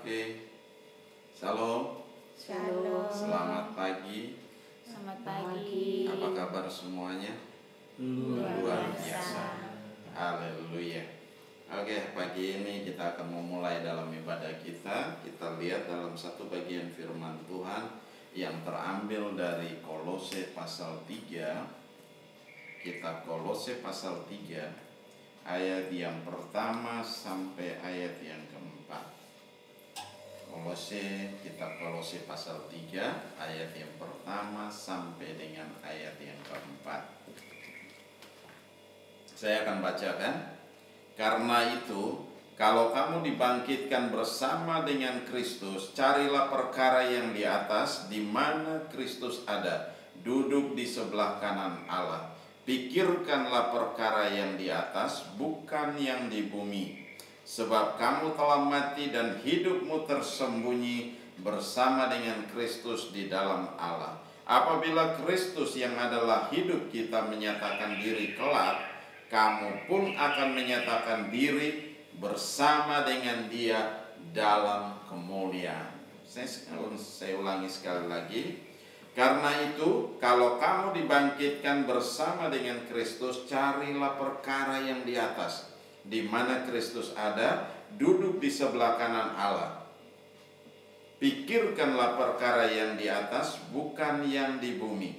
Oke. Shalom. Shalom. Selamat pagi. Selamat pagi. Apa kabar semuanya? Luar biasa. Haleluya. Oke, pagi ini kita akan memulai dalam ibadah kita. Kita lihat dalam satu bagian firman Tuhan yang terambil dari Kolose pasal 3. Kitab Kolose pasal 3 ayat yang pertama sampai ayat yang keempat. Kitab Kolose pasal 3 ayat yang pertama sampai dengan ayat yang keempat. Saya akan bacakan. Karena itu, kalau kamu dibangkitkan bersama dengan Kristus, carilah perkara yang di atas, di mana Kristus ada, duduk di sebelah kanan Allah. Pikirkanlah perkara yang di atas, bukan yang di bumi. Sebab kamu telah mati dan hidupmu tersembunyi bersama dengan Kristus di dalam Allah. Apabila Kristus yang adalah hidup kita menyatakan diri kelak, kamu pun akan menyatakan diri bersama dengan Dia dalam kemuliaan. Saya ulangi sekali lagi. Karena itu, kalau kamu dibangkitkan bersama dengan Kristus, carilah perkara yang di atas, di mana Kristus ada, duduk di sebelah kanan Allah. Pikirkanlah perkara yang di atas, bukan yang di bumi.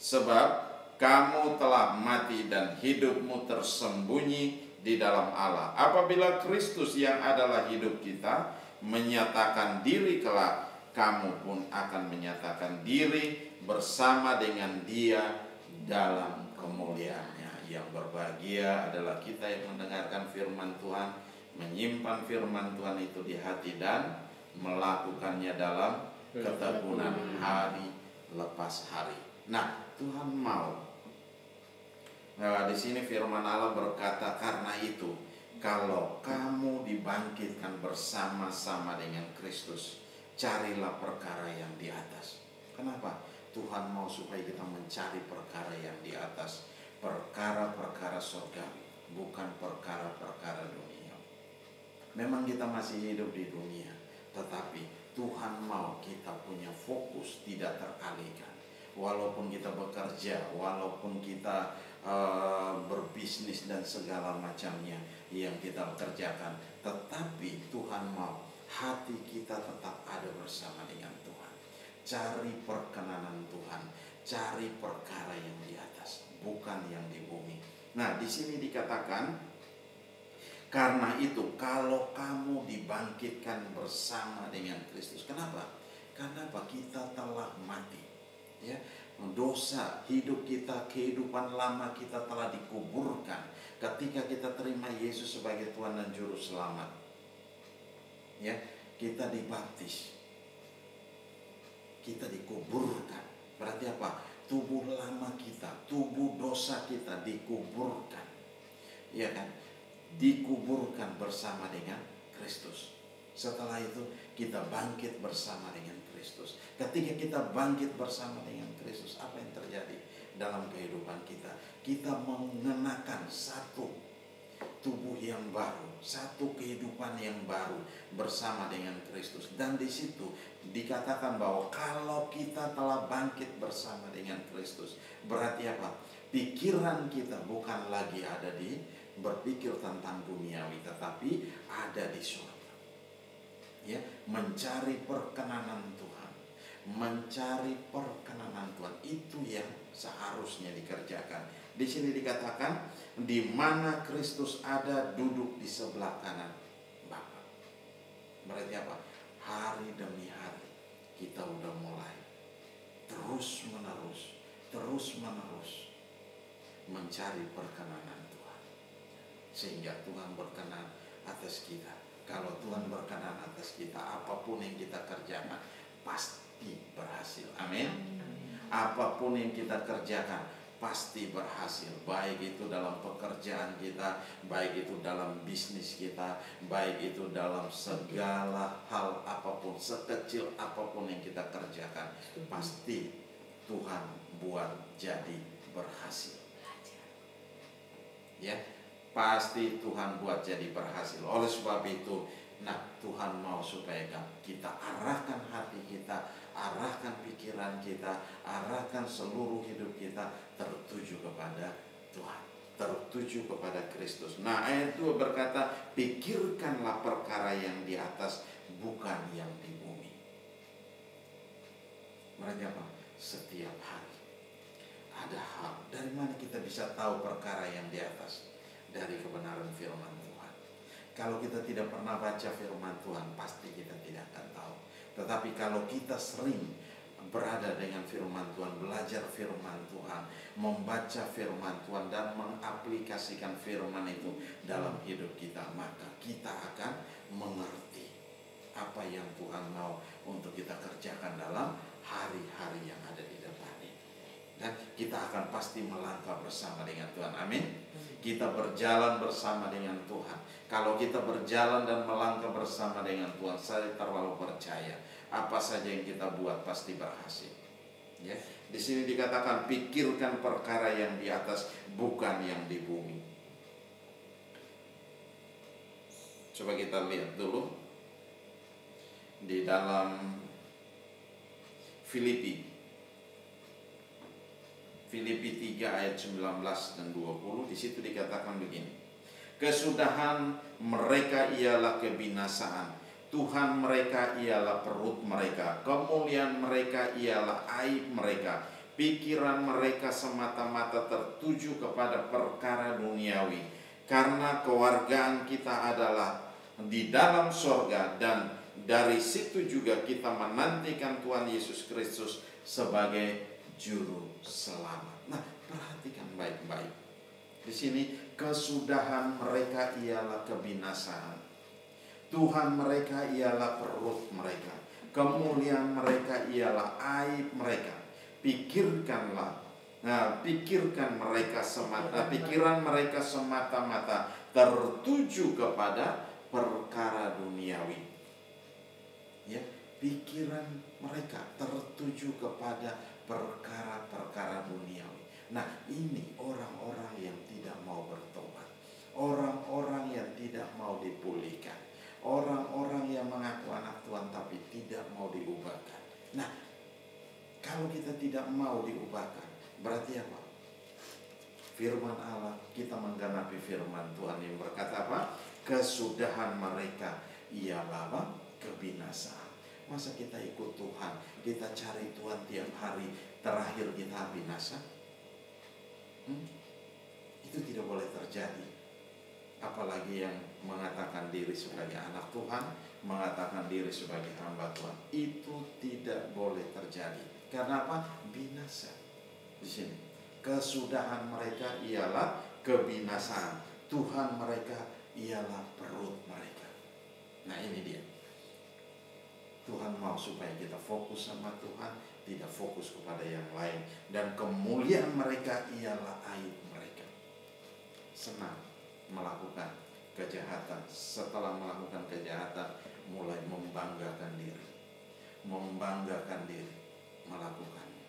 Sebab kamu telah mati dan hidupmu tersembunyi di dalam Allah. Apabila Kristus yang adalah hidup kita menyatakan diri kelak, kamu pun akan menyatakan diri bersama dengan Dia dalam kemuliaannya. Yang berbahagia adalah kita yang mendengarkan firman Tuhan, menyimpan firman Tuhan itu di hati dan melakukannya dalam ketekunan hari lepas hari. Nah, Tuhan mau. Nah, di sini firman Allah berkata, karena itu, kalau kamu dibangkitkan bersama-sama dengan Kristus, carilah perkara yang di atas. Kenapa? Tuhan mau supaya kita mencari perkara yang di atas, perkara-perkara surgawi, bukan perkara-perkara dunia. Memang kita masih hidup di dunia, tetapi Tuhan mau kita punya fokus, tidak teralihkan. Walaupun kita bekerja, walaupun kita berbisnis dan segala macamnya yang kita kerjakan, tetapi Tuhan mau hati kita tetap ada bersama dengan Tuhan. Cari perkenanan Tuhan, cari perkara yang di atas, bukan yang di bumi. Nah, di sini dikatakan, karena itu kalau kamu dibangkitkan bersama dengan Kristus. Kenapa? Karena kita telah mati. Ya, dosa hidup kita, kehidupan lama kita telah dikuburkan ketika kita terima Yesus sebagai Tuhan dan Juru Selamat. Ya, kita dibaptis, kita dikuburkan. Berarti apa? Tubuh lama kita, tubuh dosa kita dikuburkan, ya kan? Dikuburkan bersama dengan Kristus. Setelah itu kita bangkit bersama dengan Kristus. Ketika kita bangkit bersama dengan Kristus, apa yang terjadi dalam kehidupan kita? Kita mengenakan satu tubuh yang baru, satu kehidupan yang baru bersama dengan Kristus. Dan di situ dikatakan bahwa kalau kita telah bangkit bersama dengan Kristus, berarti apa? Pikiran kita bukan lagi ada di berpikir tentang duniawi, tetapi ada di surga. Ya, mencari perkenanan Tuhan, mencari perkenanan Tuhan itu yang seharusnya dikerjakan. Di sini dikatakan, di mana Kristus ada, duduk di sebelah kanan Bapa. Berarti apa? Hari demi hari kita udah mulai terus menerus mencari perkenanan Tuhan, sehingga Tuhan berkenan atas kita. Kalau Tuhan berkenan atas kita, apapun yang kita kerjakan pasti berhasil. Amin. Apapun yang kita kerjakan pasti berhasil. Baik itu dalam pekerjaan kita, baik itu dalam bisnis kita, baik itu dalam segala hal apapun, sekecil apapun yang kita kerjakan, pasti Tuhan buat jadi berhasil. Ya, pasti Tuhan buat jadi berhasil. Oleh sebab itu, Nah, Tuhan mau supaya kita arahkan hati kita, arahkan pikiran kita, arahkan seluruh hidup kita tertuju kepada Tuhan, tertuju kepada Kristus. Nah, ayat 2 berkata, pikirkanlah perkara yang di atas, bukan yang di bumi. Berarti apa? Setiap hari ada hal. Dari mana kita bisa tahu perkara yang di atas? Dari kebenaran firman Tuhan. Kalau kita tidak pernah baca firman Tuhan, pasti kita tidak akan tahu. Tetapi kalau kita sering berada dengan firman Tuhan, belajar firman Tuhan, membaca firman Tuhan, dan mengaplikasikan firman itu dalam hidup kita, maka kita akan mengerti apa yang Tuhan mau untuk kita kerjakan dalam hari-hari yang ada di depan ini. Dan kita akan pasti melangkah bersama dengan Tuhan. Amin. Kita berjalan bersama dengan Tuhan. Kalau kita berjalan dan melangkah bersama dengan Tuhan, saya terlalu percaya apa saja yang kita buat pasti berhasil. Ya, di sini dikatakan pikirkan perkara yang di atas, bukan yang di bumi. Coba kita lihat dulu di dalam Filipi 3 ayat 19 dan 20. Di situ dikatakan begini. Kesudahan mereka ialah kebinasaan, Tuhan mereka ialah perut mereka, kemuliaan mereka ialah aib mereka, pikiran mereka semata-mata tertuju kepada perkara duniawi, karena kewargaan kita adalah di dalam sorga, dan dari situ juga kita menantikan Tuhan Yesus Kristus sebagai juru selamat. Nah, perhatikan baik-baik. Di sini kesudahan mereka ialah kebinasaan, Tuhan mereka ialah perut mereka, kemuliaan mereka ialah aib mereka. Pikirkanlah, pikirkan mereka pikiran mereka semata-mata tertuju kepada perkara duniawi. Ya, pikiran mereka tertuju kepada perkara-perkara duniawi. Nah, ini orang-orang yang tidak mau bertobat, orang-orang yang tidak mau dipulihkan, orang-orang yang mengaku anak Tuhan tapi tidak mau diubahkan. Nah, kalau kita tidak mau diubahkan, berarti apa? Firman Allah, kita menggenapi firman Tuhan yang berkata apa? Kesudahan mereka ialah apa? Kebinasaan. Masa kita ikut Tuhan, kita cari Tuhan tiap hari, terakhir kita binasa? Itu tidak boleh terjadi. Apalagi yang mengatakan diri sebagai anak Tuhan, mengatakan diri sebagai hamba Tuhan, itu tidak boleh terjadi. Karena apa? Binasa. Di sini kesudahan mereka ialah kebinasaan, Tuhan mereka ialah perut mereka. Nah, ini dia. Tuhan mau supaya kita fokus sama Tuhan, tidak fokus kepada yang lain. Dan kemuliaan mereka ialah aib mereka. Senang melakukan kejahatan, setelah melakukan kejahatan mulai membanggakan diri, melakukannya.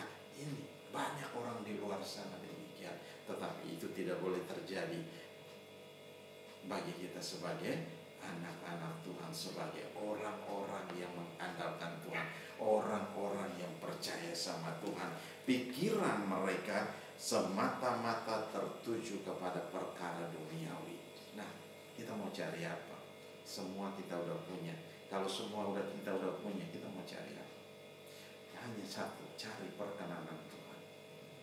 Nah, ini banyak orang di luar sana demikian, tetapi itu tidak boleh terjadi bagi kita sebagai anak-anak Tuhan, sebagai orang-orang yang mengandalkan Tuhan, orang-orang yang percaya sama Tuhan. Pikiran mereka semata-mata tertuju kepada perkara duniawi. Nah, kita mau cari apa? Semua kita udah punya. Kalau semua kita udah punya, kita mau cari apa? Hanya satu, cari perkenanan Tuhan.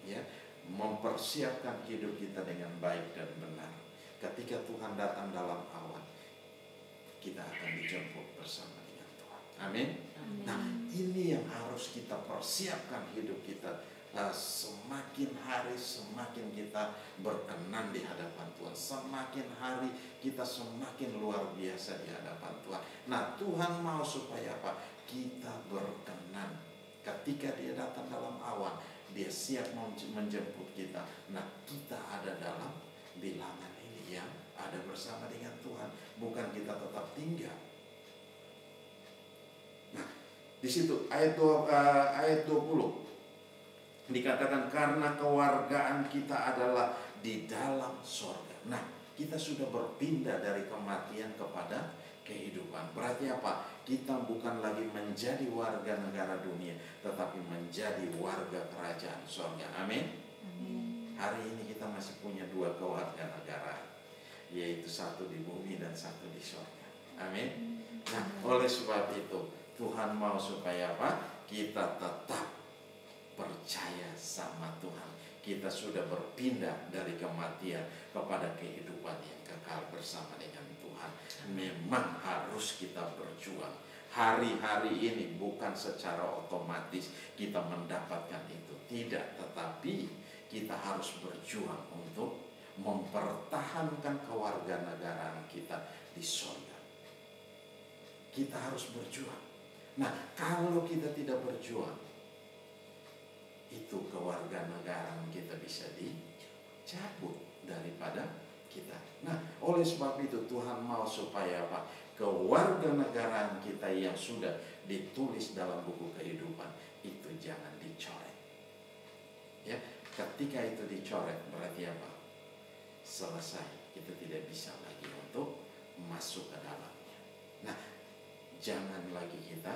Ya, mempersiapkan hidup kita dengan baik dan benar. Ketika Tuhan datang dalam awan, kita akan dijemput bersama dengan Tuhan. Amin. Nah, ini yang harus kita persiapkan hidup kita. Semakin hari semakin kita berkenan di hadapan Tuhan, semakin hari kita semakin luar biasa di hadapan Tuhan. Nah, Tuhan mau supaya apa? Kita berkenan. Ketika Dia datang dalam awan, Dia siap menjemput kita. Nah, kita ada dalam bilangan ini yang ada bersama dengan Tuhan, bukan kita tetap tinggal. Nah, di situ ayat 20 dikatakan karena kewargaan kita adalah di dalam sorga. Nah, kita sudah berpindah dari kematian kepada kehidupan. Berarti apa? Kita bukan lagi menjadi warga negara dunia, tetapi menjadi warga kerajaan surga. Amin. Hari ini kita masih punya 2 kewarganegaraan, yaitu satu di bumi dan satu di surga. Amin. Nah, oleh sebab itu Tuhan mau supaya apa? Kita tetap percaya sama Tuhan. Kita sudah berpindah dari kematian kepada kehidupan yang kekal bersama dengan Tuhan. Memang harus kita berjuang. Hari-hari ini bukan secara otomatis kita mendapatkan itu, tidak, tetapi kita harus berjuang untuk mempertahankan kewarganegaraan kita di surga. Kita harus berjuang. Nah, kalau kita tidak berjuang, itu kewarganegaraan kita bisa dicabut daripada kita. Nah, oleh sebab itu Tuhan mau supaya apa? Kewarganegaraan kita yang sudah ditulis dalam buku kehidupan itu jangan dicoret. Ya, ketika itu dicoret berarti apa? Selesai, kita tidak bisa lagi untuk masuk ke dalamnya. Nah, jangan lagi kita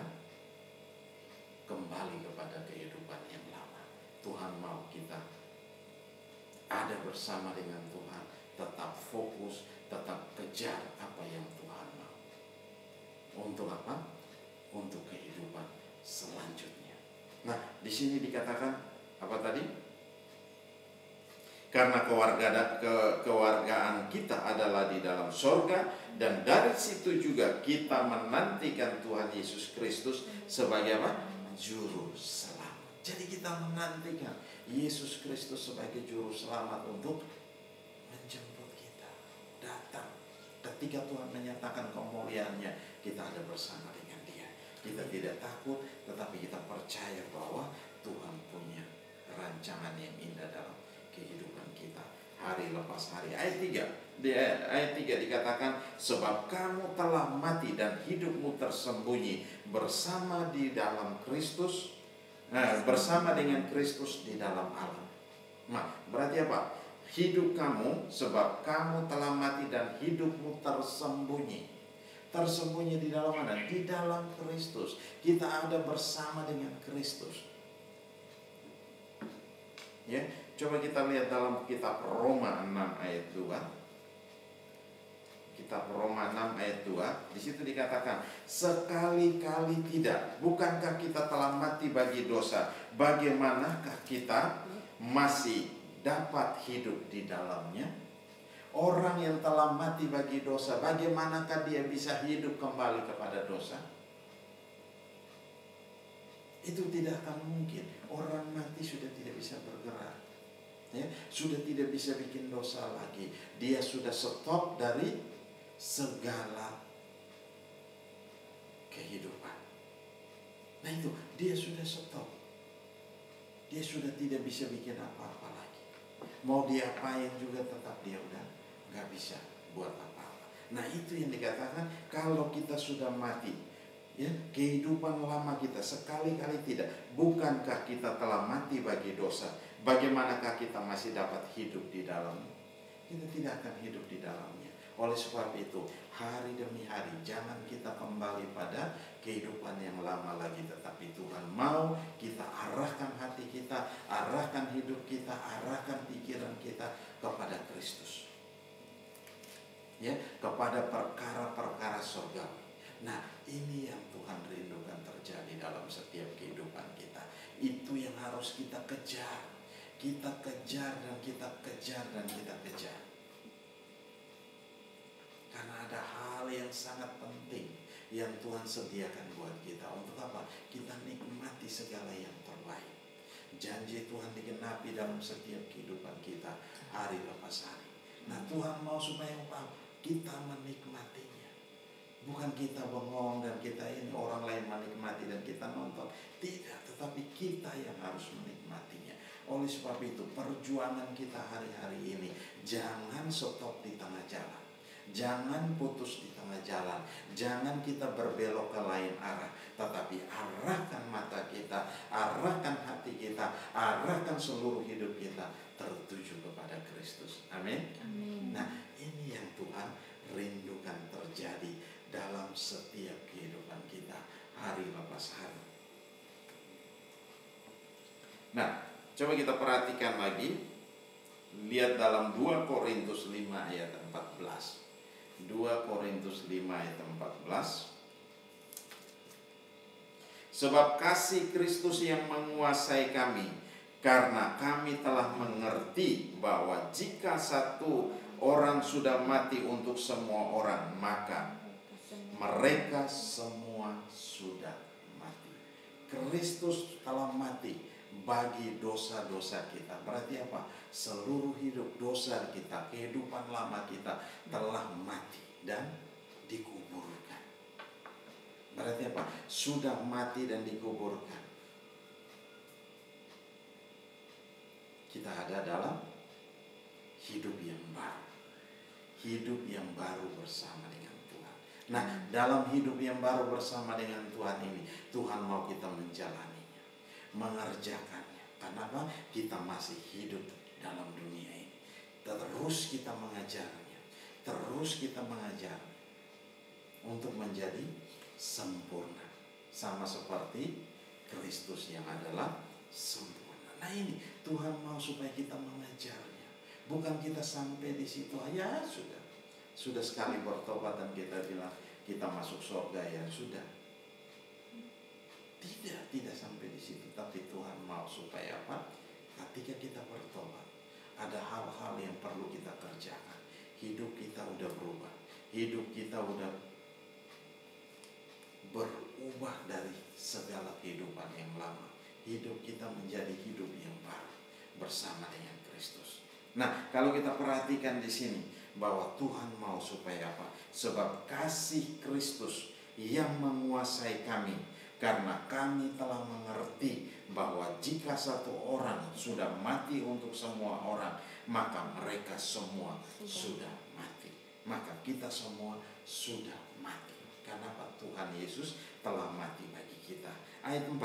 kembali kepada kehidupan yang lama. Tuhan mau kita ada bersama dengan Tuhan, tetap fokus, tetap kejar apa yang Tuhan mau. Untuk apa? Untuk kehidupan selanjutnya. Nah, di sini dikatakan apa tadi? Karena kewargaan kita adalah di dalam sorga, dan dari situ juga kita menantikan Tuhan Yesus Kristus sebagai apa? Juru selamat. Jadi kita menantikan Yesus Kristus sebagai juru selamat untuk menjemput kita datang. Ketika Tuhan menyatakan kemuliaannya, kita ada bersama dengan Dia. Kita tidak takut, tetapi kita percaya bahwa Tuhan punya rancangan yang indah dalam kehidupan kita hari lepas hari. Ayat 3 dikatakan, sebab kamu telah mati dan hidupmu tersembunyi bersama di dalam Kristus, bersama dengan Kristus di dalam Allah. Nah, berarti apa? Hidup kamu, sebab kamu telah mati dan hidupmu tersembunyi. Tersembunyi di dalam mana? Di dalam Kristus. Kita ada bersama dengan Kristus. Ya, coba kita lihat dalam kitab Roma 6 ayat 2. Kitab Roma 6 ayat 2, di situ dikatakan, sekali-kali tidak, bukankah kita telah mati bagi dosa, bagaimanakah kita masih dapat hidup di dalamnya? Orang yang telah mati bagi dosa, bagaimanakah dia bisa hidup kembali kepada dosa? Itu tidak akan mungkin. Orang mati sudah tidak bisa bergerak, ya, sudah tidak bisa bikin dosa lagi. Dia sudah stop dari segala kehidupan. Nah itu, dia sudah stop. Dia sudah tidak bisa bikin apa-apa lagi. Mau diapain juga tetap dia udah gak bisa buat apa-apa. Nah itu yang dikatakan, kalau kita sudah mati, ya, kehidupan lama kita, sekali-kali tidak, bukankah kita telah mati bagi dosa, bagaimanakah kita masih dapat hidup di dalamnya? Kita tidak akan hidup di dalamnya. Oleh sebab itu, hari demi hari jangan kita kembali pada kehidupan yang lama lagi, tetapi Tuhan mau kita arahkan hati kita, arahkan hidup kita, arahkan pikiran kita kepada Kristus, ya, kepada perkara-perkara surgawi. Nah, ini yang Tuhan rindukan terjadi dalam setiap kehidupan kita. Itu yang harus kita kejar. Kita kejar dan kita kejar dan kita kejar. Karena ada hal yang sangat penting yang Tuhan sediakan buat kita. Untuk apa? Kita nikmati segala yang terbaik. Janji Tuhan digenapi dalam setiap kehidupan kita hari lepas hari. Nah, Tuhan mau supaya kita menikmatinya. Bukan kita bengong dan kita ini orang lain menikmati dan kita nonton. Tidak, tetapi kita yang harus menikmatinya. Oleh sebab itu, perjuangan kita hari-hari ini jangan stop di tengah jalan. Jangan putus di tengah jalan. Jangan kita berbelok ke lain arah. Tetapi arahkan mata kita, arahkan hati kita, arahkan seluruh hidup kita tertuju kepada Kristus. Amin. Amin. Nah, ini yang Tuhan rindukan terjadi dalam setiap kehidupan kita hari lepas hari. Nah, coba kita perhatikan lagi. Lihat dalam 2 Korintus 5 ayat 14. 2 Korintus 5 ayat 14. Sebab kasih Kristus yang menguasai kami, karena kami telah mengerti bahwa jika satu orang sudah mati untuk semua orang, maka mereka semua sudah mati. Kristus telah mati bagi dosa-dosa kita. Berarti apa? Seluruh hidup dosa kita, kehidupan lama kita telah mati dan dikuburkan. Berarti apa? Sudah mati dan dikuburkan. Kita ada dalam hidup yang baru. Hidup yang baru bersama dengan Tuhan. Nah, dalam hidup yang baru bersama dengan Tuhan ini, Tuhan mau kita menjalaninya, mengerjakannya. Kenapa? Kita masih hidup dalam dunia ini. Terus kita mengajarnya, terus kita mengajarnya untuk menjadi sempurna, sama seperti Kristus yang adalah sempurna. Nah, ini Tuhan mau supaya kita mengajarnya, bukan kita sampai di situ aja sudah sekali bertobat dan kita bilang kita masuk surga, ya sudah. Tidak sampai di situ. Tapi Tuhan mau supaya apa? Ketika kita bertobat, ada hal-hal yang perlu kita kerjakan. Hidup kita udah berubah. Hidup kita udah berubah dari segala kehidupan yang lama. Hidup kita menjadi hidup yang baru bersama dengan Kristus. Nah, kalau kita perhatikan di sini bahwa Tuhan mau supaya apa? Sebab kasih Kristus yang menguasai kami, karena kami telah mengerti bahwa jika satu orang sudah mati untuk semua orang, maka mereka semua sudah mati. Maka kita semua sudah mati. Kenapa? Tuhan Yesus telah mati bagi kita. Ayat 4.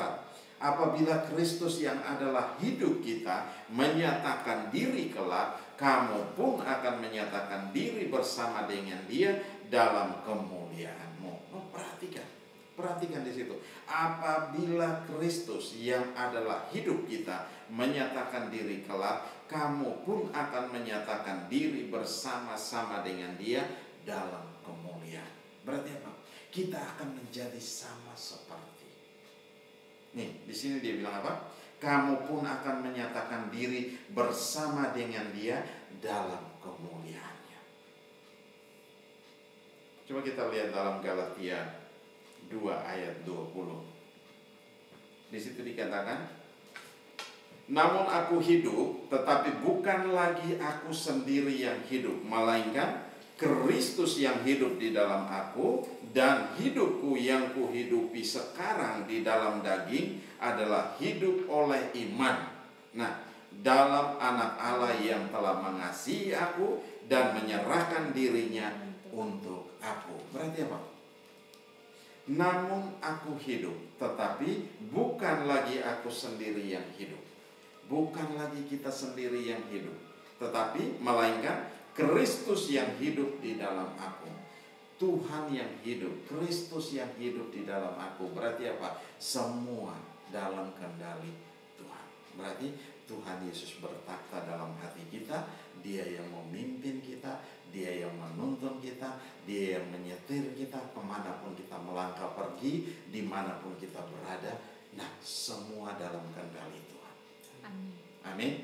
Apabila Kristus yang adalah hidup kita menyatakan diri kelak, kamu pun akan menyatakan diri bersama dengan Dia dalam kemuliaan-Mu. Perhatikan di situ. Apabila Kristus yang adalah hidup kita menyatakan diri kelak, kamu pun akan menyatakan diri bersama-sama dengan Dia dalam kemuliaan. Berarti apa? Kita akan menjadi sama seperti. Nih, di sini dia bilang apa? Kamu pun akan menyatakan diri bersama dengan Dia dalam kemuliaannya. Coba kita lihat dalam Galatia 2 ayat 20. Di situ dikatakan, namun aku hidup, tetapi bukan lagi aku sendiri yang hidup, melainkan Kristus yang hidup di dalam aku, dan hidupku yang kuhidupi sekarang di dalam daging adalah hidup oleh iman. Nah, dalam Anak Allah yang telah mengasihi aku dan menyerahkan dirinya untuk aku. Berarti apa? Namun aku hidup, tetapi bukan lagi aku sendiri yang hidup. Bukan lagi kita sendiri yang hidup, tetapi melainkan Kristus yang hidup di dalam aku. Tuhan yang hidup, Kristus yang hidup di dalam aku. Berarti apa? Semua dalam kendali Tuhan. Berarti Tuhan Yesus bertakhta dalam hati kita. Dia yang memimpin kita, Dia yang menuntun kita, Dia yang menyetir kita kemanapun kita melangkah pergi, dimanapun kita berada. Nah, semua dalam kendali Tuhan. Amin.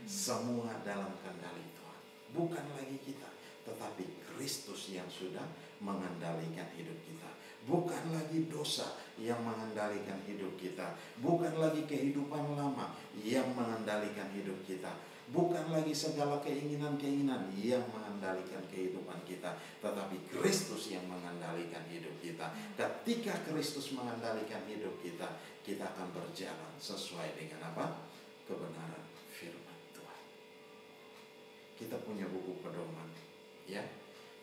Semua dalam kendali Tuhan. Bukan lagi kita, tetapi Kristus yang sudah mengendalikan hidup kita. Bukan lagi dosa yang mengendalikan hidup kita. Bukan lagi kehidupan lama yang mengendalikan hidup kita. Bukan lagi segala keinginan-keinginan yang mengendalikan kehidupan kita, tetapi Kristus yang mengendalikan hidup kita. Ketika Kristus mengendalikan hidup kita, kita akan berjalan sesuai dengan apa? Kebenaran firman Tuhan. Kita punya buku pedoman, ya.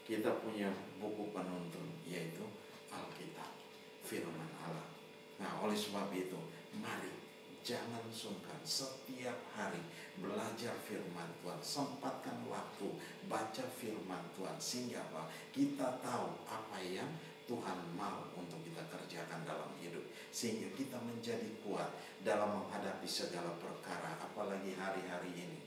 Kita punya buku penuntun, yaitu Alkitab, firman Allah. Nah, oleh sebab itu, mari jangan sungkan setiap hari belajar firman Tuhan. Sempatkan waktu baca firman Tuhan, sehingga apa? Kita tahu apa yang Tuhan mau untuk kita kerjakan dalam hidup, sehingga kita menjadi kuat dalam menghadapi segala perkara. Apalagi hari-hari ini.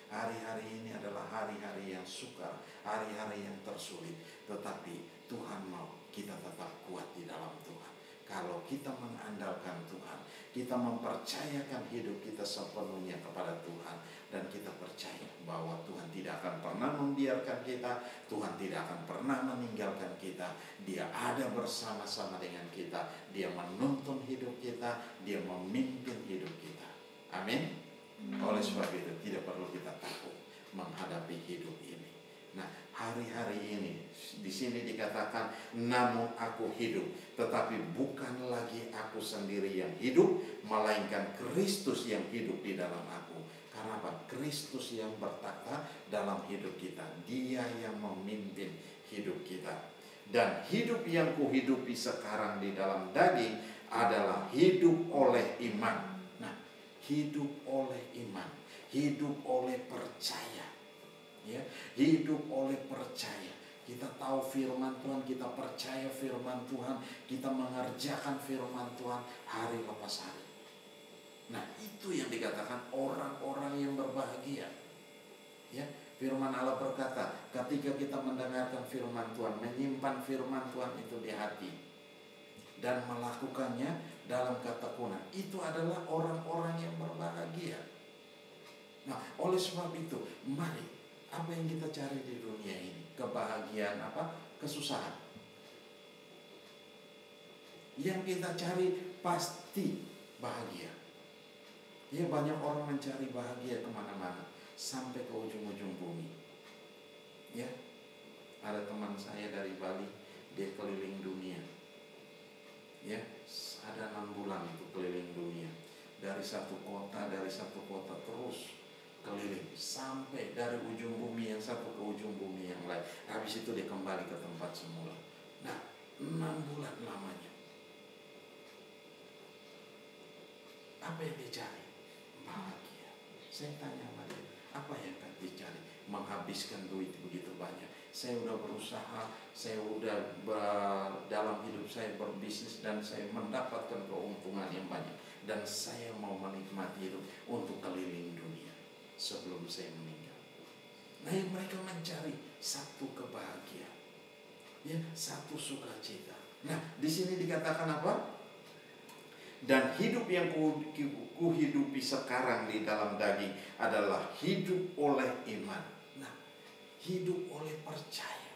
Hari-hari ini adalah hari-hari yang sukar, hari-hari yang tersulit. Tetapi Tuhan mau kita tetap kuat di dalam Tuhan. Kalau kita mengandalkan Tuhan, kita mempercayakan hidup kita sepenuhnya kepada Tuhan, dan kita percaya bahwa Tuhan tidak akan pernah membiarkan kita, Tuhan tidak akan pernah meninggalkan kita. Dia ada bersama-sama dengan kita, Dia menuntun hidup kita, Dia memimpin hidup kita. Amin. Oleh sebab itu tidak perlu kita takut menghadapi hidup ini. Nah, hari-hari ini di sini dikatakan, namun aku hidup, tetapi bukan lagi aku sendiri yang hidup, melainkan Kristus yang hidup di dalam aku. Karena apa? Kristus yang bertata dalam hidup kita. Dia yang memimpin hidup kita. Dan hidup yang kuhidupi sekarang di dalam daging adalah hidup oleh iman. Nah, hidup oleh iman, hidup oleh percaya. Ya, hidup oleh percaya. Kita tahu firman Tuhan, kita percaya firman Tuhan, kita mengerjakan firman Tuhan hari lepas hari. Nah, itu yang dikatakan orang-orang yang berbahagia. Ya, firman Allah berkata, ketika kita mendengarkan firman Tuhan, menyimpan firman Tuhan itu di hati dan melakukannya dalam ketekunan, itu adalah orang-orang yang berbahagia. Nah, oleh sebab itu, mari, apa yang kita cari di dunia ini? Kebahagiaan apa? Kesusahan. Yang kita cari pasti bahagia. Ya, banyak orang mencari bahagia kemana-mana, sampai ke ujung-ujung bumi. Ya, ada teman saya dari Bali, dia keliling dunia. Ya, ada 6 bulan itu keliling dunia. Dari satu kota terus keliling sampai dari ujung bumi yang satu ke ujung bumi yang lain. Habis itu dia kembali ke tempat semula. Nah, 6 bulan lamanya. Apa yang dicari? Bahagia. Saya tanya sama dia, apa yang akan dicari? Menghabiskan duit begitu banyak. Saya udah berusaha, saya udah dalam hidup saya berbisnis, dan saya mendapatkan keuntungan yang banyak, dan saya mau menikmati hidup untuk keliling dunia sebelum saya meninggal. Nah, mereka mencari satu kebahagiaan, ya, satu sukacita. Nah, di sini dikatakan apa? Dan hidup yang kuhidupi sekarang di dalam daging adalah hidup oleh iman. Nah, hidup oleh percaya,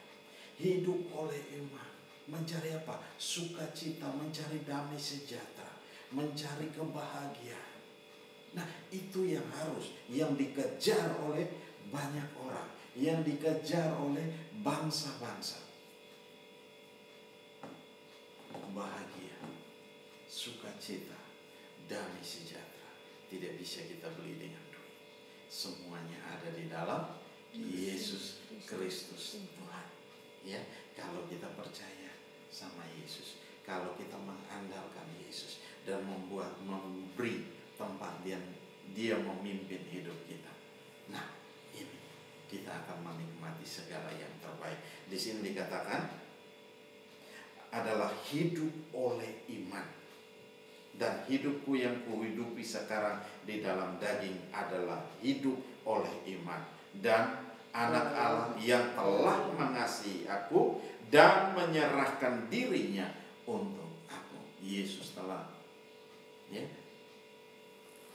hidup oleh iman. Mencari apa? Sukacita, mencari damai sejahtera, mencari kebahagiaan. Nah, itu yang harus, yang dikejar oleh banyak orang, yang dikejar oleh bangsa-bangsa. Bahagia, sukacita, damai sejahtera tidak bisa kita beli dengan duit. Semuanya ada di dalam Yesus Kristus Tuhan. Ya, kalau kita percaya sama Yesus, kalau kita mengandalkan Yesus dan memberi tempat dia memimpin hidup kita. Nah, ini kita akan menikmati segala yang terbaik. Di sini dikatakan adalah hidup oleh iman. Dan hidupku yang kuhidupi sekarang di dalam daging adalah hidup oleh iman. Dan anak Allah yang telah mengasihi aku dan menyerahkan dirinya untuk aku. Yesus telah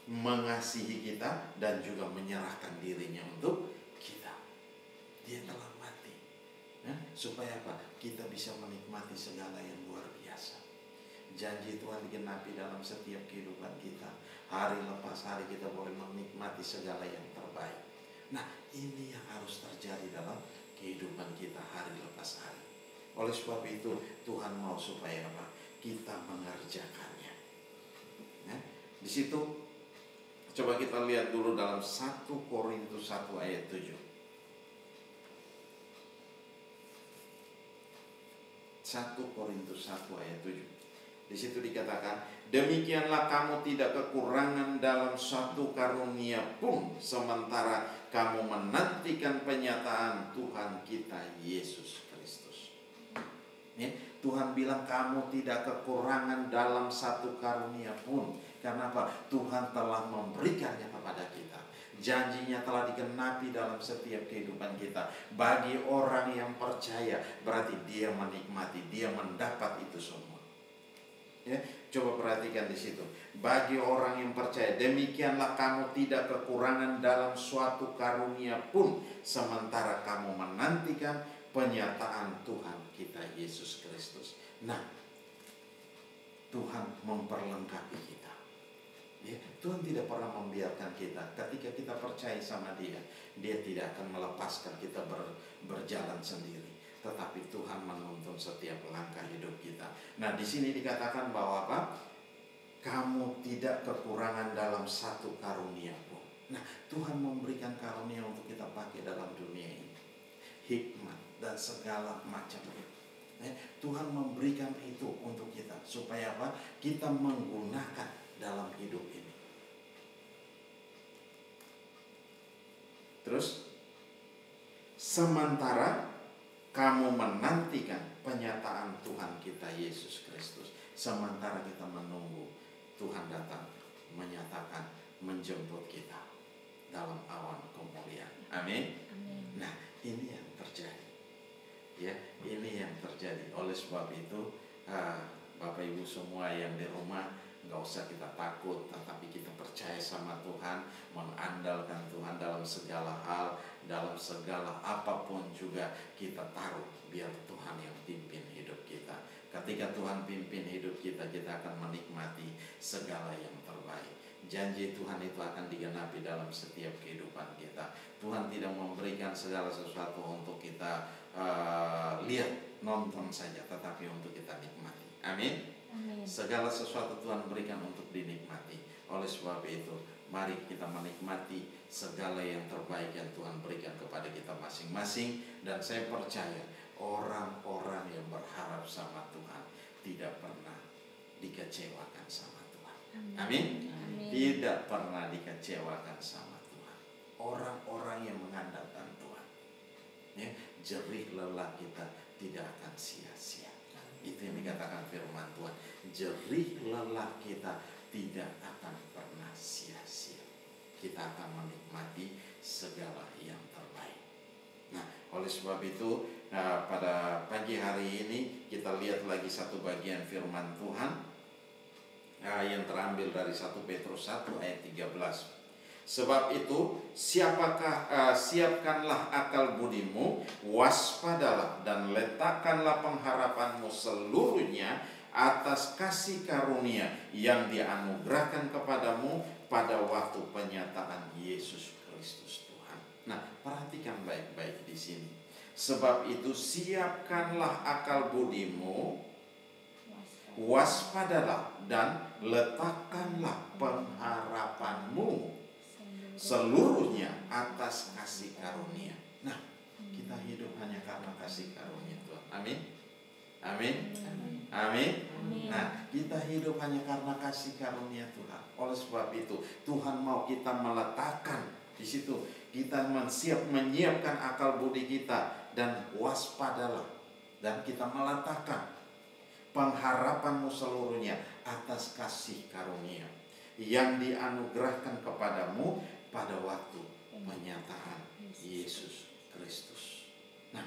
mengasihi kita dan juga menyerahkan dirinya untuk kita. Dia telah mati, supaya apa? Kita bisa menikmati segala yang luar biasa. Janji Tuhan digenapi dalam setiap kehidupan kita. Hari lepas hari kita boleh menikmati segala yang terbaik. Nah, ini yang harus terjadi dalam kehidupan kita hari lepas hari. Oleh sebab itu Tuhan mau supaya apa? Kita mengerjakannya. Di situ coba kita lihat dulu dalam 1 Korintus 1 ayat 7. 1 Korintus 1 ayat 7. Di situ dikatakan, demikianlah kamu tidak kekurangan dalam suatu karunia pun, sementara kamu menantikan penyataan Tuhan kita Yesus Kristus. Tuhan bilang kamu tidak kekurangan dalam satu karunia pun. Karena apa? Tuhan telah memberikannya kepada kita. Janjinya telah digenapi dalam setiap kehidupan kita. Bagi orang yang percaya, berarti dia menikmati, dia mendapat itu semua. Ya, coba perhatikan di situ. Bagi orang yang percaya, demikianlah kamu tidak kekurangan dalam suatu karunia pun, sementara kamu menantikan penyataan Tuhan kita Yesus Kristus. Nah, Tuhan memperlengkapi kita. Ya, Tuhan tidak pernah membiarkan kita. Ketika kita percaya sama Dia, Dia tidak akan melepaskan kita berjalan sendiri. Tetapi Tuhan menuntun setiap langkah hidup kita. Nah, di sini dikatakan bahwa apa? Kamu tidak kekurangan dalam satu karunia pun. Nah, Tuhan memberikan karunia untuk kita pakai dalam dunia ini. Hikmat dan segala macam itu. Tuhan memberikan itu untuk kita. Supaya apa? Kita menggunakan dalam hidup ini. Terus, sementara kamu menantikan penyataan Tuhan kita Yesus Kristus. Sementara kita menunggu Tuhan datang, menyatakan, menjemput kita dalam awan kemuliaan. Amin. Nah, ini yang terjadi. Ya, ini yang terjadi. Oleh sebab itu, Bapak Ibu semua yang di rumah, gak usah kita takut, tetapi kita percaya sama Tuhan, mengandalkan Tuhan dalam segala hal, dalam segala apapun juga kita taruh, biar Tuhan yang pimpin hidup kita. Ketika Tuhan pimpin hidup kita, kita akan menikmati segala yang terbaik. Janji Tuhan itu akan digenapi dalam setiap kehidupan kita. Tuhan tidak memberikan segala sesuatu untuk kita lihat, nonton saja, tetapi untuk kita nikmati. Amin. Segala sesuatu Tuhan berikan untuk dinikmati. Oleh sebab itu, mari kita menikmati segala yang terbaik yang Tuhan berikan kepada kita masing-masing. Dan saya percaya orang-orang yang berharap sama Tuhan tidak pernah dikecewakan sama Tuhan. Amin. Tidak pernah dikecewakan sama Tuhan. Orang-orang yang mengandalkan Tuhan, ya, jerih lelah kita tidak akan sia-sia. Itu yang dikatakan firman Tuhan. Jerih lelah kita tidak akan pernah sia-sia. Kita akan menikmati segala yang terbaik. Nah, oleh sebab itu, pada pagi hari ini kita lihat lagi satu bagian firman Tuhan yang terambil dari 1 Petrus 1 ayat 13. Sebab itu, siapkanlah akal budimu, waspadalah dan letakkanlah pengharapanmu seluruhnya atas kasih karunia yang dianugerahkan kepadamu pada waktu penyataan Yesus Kristus Tuhan. Nah, perhatikan baik-baik di sini. Sebab itu, siapkanlah akal budimu, waspadalah dan letakkanlah pengharapanmu seluruhnya atas kasih karunia. Nah, kita hidup hanya karena kasih karunia Tuhan. Amin. Amin. Amin. Nah, kita hidup hanya karena kasih karunia Tuhan. Oleh sebab itu, Tuhan mau kita meletakkan di situ. Kita menyiapkan akal budi kita dan waspadalah. Dan kita meletakkan pengharapanmu seluruhnya atas kasih karunia yang dianugerahkan kepadamu pada waktu penyataan Yesus Kristus. Nah,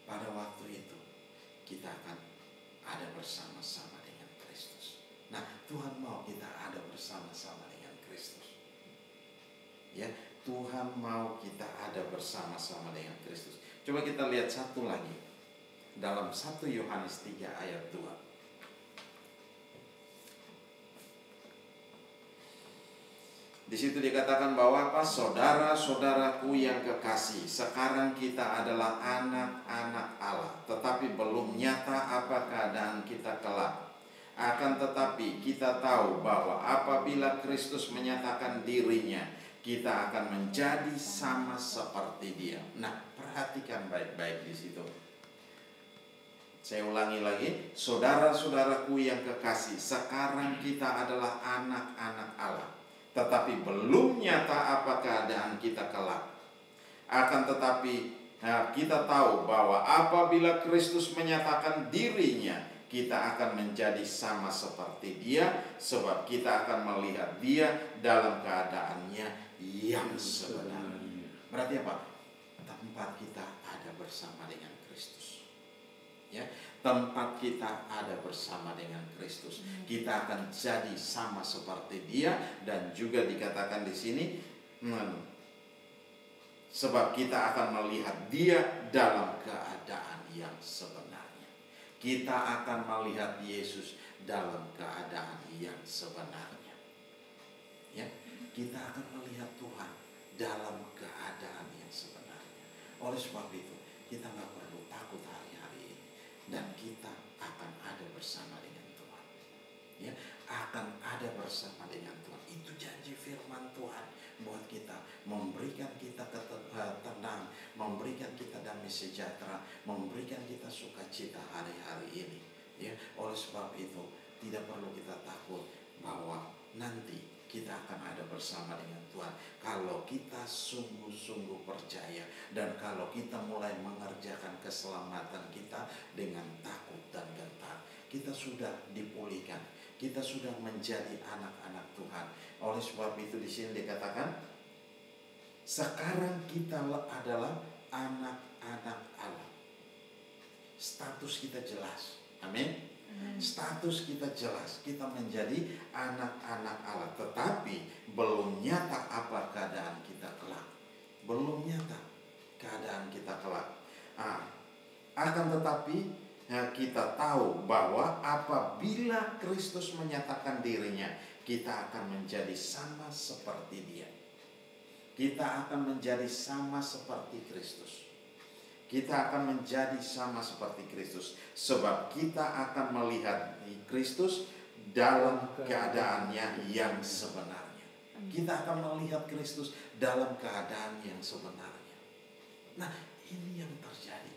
pada waktu itu kita akan ada bersama-sama dengan Kristus. Nah, Tuhan mau kita ada bersama-sama dengan Kristus. Ya, Tuhan mau kita ada bersama-sama dengan Kristus. Coba kita lihat satu lagi dalam 1 Yohanes 3 ayat 2. Di situ dikatakan bahwa apa? Saudara-saudaraku yang kekasih, sekarang kita adalah anak-anak Allah, tetapi belum nyata apa keadaan kita kelak. Akan tetapi kita tahu bahwa apabila Kristus menyatakan dirinya, kita akan menjadi sama seperti Dia. Nah, perhatikan baik-baik di situ. Saya ulangi lagi, saudara-saudaraku yang kekasih, sekarang kita adalah anak-anak Allah, tetapi belum nyata apa keadaan kita kelak. Akan tetapi Nah, kita tahu bahwa apabila Kristus menyatakan dirinya, kita akan menjadi sama seperti Dia, sebab kita akan melihat Dia dalam keadaannya yang sebenarnya. Berarti apa? Tempat kita ada bersama dengan Kristus. Ya, tempat kita ada bersama dengan Kristus. Kita akan jadi sama seperti Dia, dan juga dikatakan di sini, sebab kita akan melihat Dia dalam keadaan yang sebenarnya. Kita akan melihat Yesus dalam keadaan yang sebenarnya. Ya, kita akan melihat Tuhan dalam keadaan yang sebenarnya. Oleh sebab itu, kita nggak perlu takut hari-hari ini, dan kita akan ada bersama dengan Tuhan. Ya, akan ada bersama dengan Tuhan. Itu janji firman Tuhan buat kita, memberikan kita tenang, memberikan kita damai sejahtera, memberikan kita sukacita hari-hari ini. Ya, oleh sebab itu tidak perlu kita takut bahwa nanti kita akan ada bersama dengan Tuhan kalau kita sungguh-sungguh percaya, dan kalau kita mulai mengerjakan keselamatan kita dengan takut dan gentar. Kita sudah dipulihkan, kita sudah menjadi anak-anak Tuhan. Oleh sebab itu di sini dikatakan, sekarang kita adalah anak-anak Allah. Status kita jelas. Amin. Status kita jelas. Kita menjadi anak-anak Allah. Tetapi belum nyata apa keadaan kita kelak. Belum nyata keadaan kita kelak. Akan tetapi kita tahu bahwa apabila Kristus menyatakan dirinya, kita akan menjadi sama seperti Dia. Kita akan menjadi sama seperti Kristus. Kita akan menjadi sama seperti Kristus, sebab kita akan melihat Kristus dalam keadaannya yang sebenarnya. Kita akan melihat Kristus dalam keadaan yang sebenarnya. Nah, ini yang terjadi.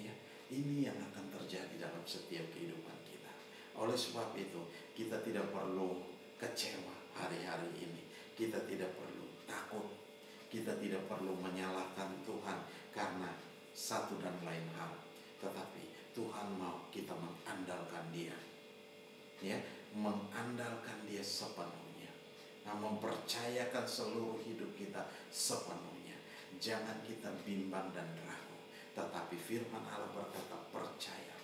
Ya, ini yang akan terjadi dalam setiap kehidupan kita. Oleh sebab itu, kita tidak perlu kecewa hari-hari ini. Kita tidak perlu takut. Kita tidak perlu menyalahkan Tuhan karena satu dan lain hal. Tetapi Tuhan mau kita mengandalkan Dia. Ya, mengandalkan Dia sepenuhnya. Mempercayakan seluruh hidup kita sepenuhnya. Jangan kita bimbang dan ragu. Tetapi firman Allah berkata, percaya.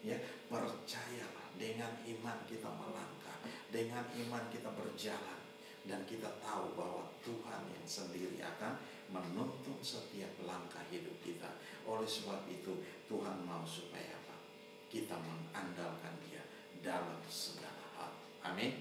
Ya, percayalah. Dengan iman kita melangkah, dengan iman kita berjalan, dan kita tahu bahwa Tuhan yang sendiri akan menuntun setiap langkah hidup kita. Oleh sebab itu Tuhan mau supaya apa? Kita mengandalkan Dia dalam segala hal. Amin.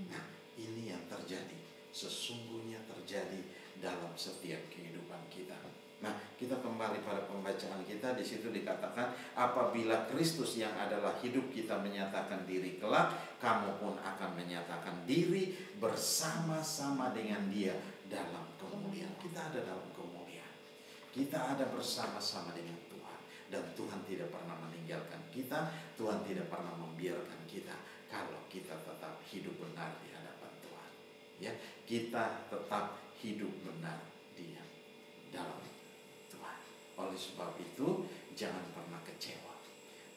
Nah, ini yang terjadi, sesungguhnya terjadi dalam setiap kehidupan kita. Nah, kita kembali pada pembacaan kita. Di situ dikatakan, apabila Kristus yang adalah hidup kita menyatakan diri kelak, kamu pun akan menyatakan diri bersama-sama dengan Dia dalam kemuliaan. Kita ada dalam kemuliaan. Kita ada bersama-sama dengan Tuhan, dan Tuhan tidak pernah meninggalkan kita. Tuhan tidak pernah membiarkan kita kalau kita tetap hidup benar di hadapan Tuhan. Ya, kita tetap hidup benar di dalam. Oleh sebab itu, jangan pernah kecewa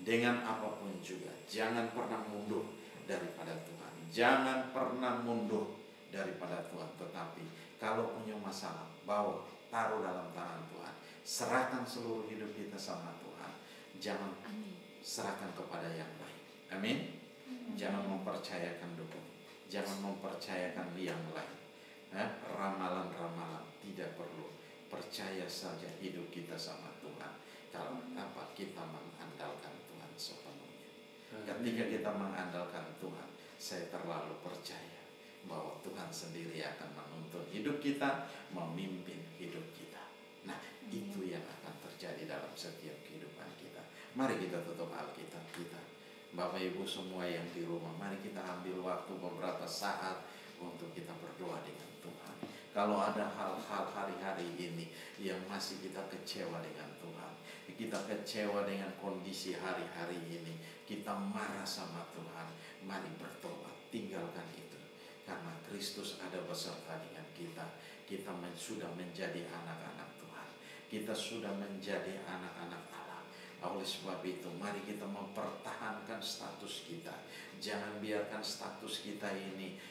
dengan apapun juga. Jangan pernah mundur daripada Tuhan. Jangan pernah mundur daripada Tuhan. Tetapi kalau punya masalah, bawa, taruh dalam tangan Tuhan. Serahkan seluruh hidup kita sama Tuhan. Jangan serahkan kepada yang lain. Amin. Jangan mempercayakan dukun. Jangan mempercayakan yang lain. Ramalan-ramalan tidak perlu. Percaya saja hidup kita sama Tuhan. Kalau apa, kita mengandalkan Tuhan sepenuhnya. Ketika kita mengandalkan Tuhan, saya terlalu percaya bahwa Tuhan sendiri akan menuntun hidup kita, memimpin hidup kita. Nah, itu yang akan terjadi dalam setiap kehidupan kita. Mari kita tutup Alkitab kita. Bapak Ibu semua yang di rumah, mari kita ambil waktu beberapa saat untuk kita berdoa dengan Tuhan. Kalau ada hal-hal hari-hari ini yang masih kita kecewa dengan Tuhan, kita kecewa dengan kondisi hari-hari ini, kita marah sama Tuhan, mari bertobat, tinggalkan itu. karena Kristus ada beserta dengan kita. Kita sudah menjadi anak-anak Tuhan. Kita sudah menjadi anak-anak Allah. Oleh sebab itu, mari kita mempertahankan status kita. Jangan biarkan status kita ini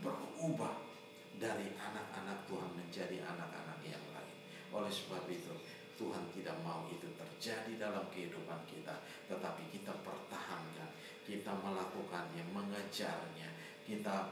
berubah dari anak-anak Tuhan menjadi anak-anak yang lain. Oleh sebab itu, Tuhan tidak mau itu terjadi dalam kehidupan kita, tetapi kita pertahankan, kita melakukannya, mengejarnya, kita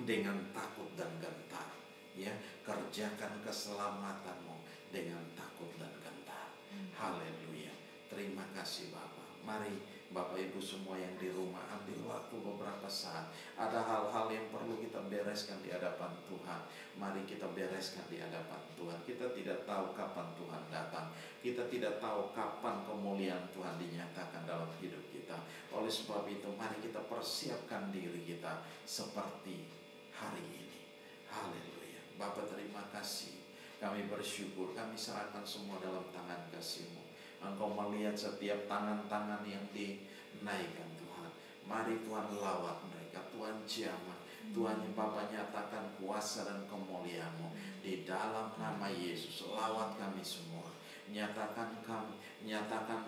dengan takut dan gentar, ya, kerjakan keselamatanmu dengan takut dan gentar. Haleluya. Terima kasih Bapak. Mari Bapak Ibu semua yang di rumah ambil waktu beberapa saat. Ada hal-hal yang perlu kita bereskan di hadapan Tuhan. Mari kita bereskan di hadapan Tuhan. Kita tidak tahu kapan Tuhan datang. Kita tidak tahu kapan kemuliaan Tuhan dinyatakan dalam hidup kita. Oleh sebab itu, mari kita persiapkan diri kita seperti hari ini. Haleluya. Bapak terima kasih. Kami bersyukur. Kami serahkan semua dalam tangan kasih-Mu. Engkau melihat setiap tangan-tangan yang dinaikkan Tuhan. Mari Tuhan lawat mereka, Tuhan jamah. Tuhan Bapa nyatakan kuasa dan kemuliaan-Mu di dalam nama Yesus. Lawat kami semua. Nyatakan